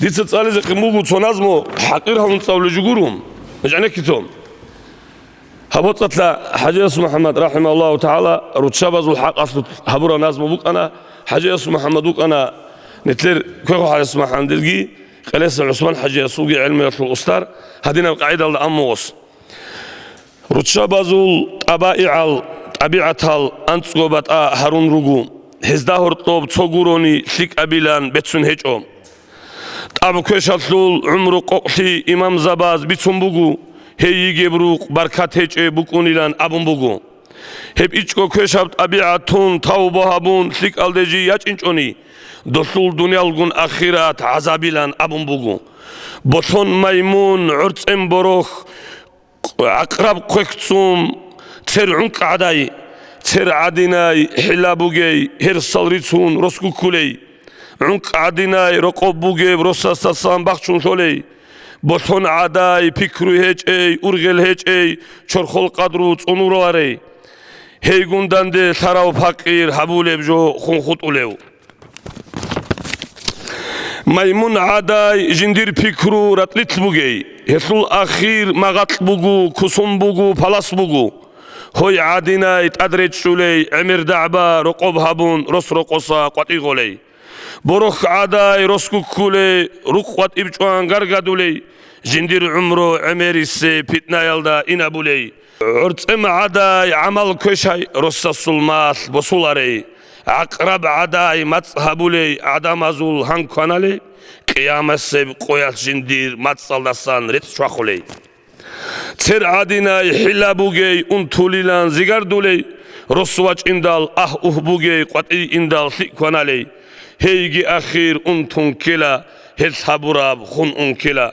ديت تسألي زي قموجو تونازمو حقيرها من تصول جورهم مش عنكتهم هبطت لا حاجة اسمه محمد رحمه الله تعالى رتشابز الحق أصل هبورا نازمو بوك أنا حاجة اسمه محمد بوك أنا نتلر كيف حال اسمه حمدلجي قليس العثمان حاجة سوقي علمي يطلع الأستار هدينا القاعدة الأموس رتشابز الطبائع طبيعة أنتسقوبات هارون رجوم هزدهور طوب تصوروني ثق أبيلان بتسون هجوم أبو كشاتلول عمرو قحي إمام زباز بيتسنبوغو هي يجبروق بركات هج بكونيلان أبون بوغو هب إيشكو كشابت أبيعتون تاوبو هابون ثق ألدجي ياچنچوني دخول دنيالغون آخرات عذابيلان أبون بوغو بطون ميمون عرس امبروخ أقرب قيقتسوم تر عنق عداي تر عديناي حلابوغي هر صلريتون رسكو كولي عنق عديناي رقوبوغي رساساسان باخشون شولي بطون عداي فكرو هج اي ارغل هج اي چرخول قدرو تصنوراري هيگوندان دي ثراو فقير حبولب جو خونخوت اوليو ميمون عداي جندير فكرو رتلت بوغي هسول أخير مغات بوغو كسوم بوغو فلاس بوغو هوي عاديناي تدريج شولي عمر دعبا رقوب هابون رس رقصا قطي غولي بروخ عداي رسكو كولي رقوات إبجوان غرغدولي جندير عمرو عميري سي فتنا يلدا إنابولي عرتم عداي عمل كشاي رسا سلماث بسولاري عقرب عداي متصهبولي عدام أزول هنكوانالي قيام السب قويات جندير متصالدسان ريت شواخولي تر عديناي حلابوغي انتوليلان زيغاردولي رسواج اندال بوغي قطعي اندال ثيقوانالي هيجي أخير انتون كلا هل حبوراب خون انكلا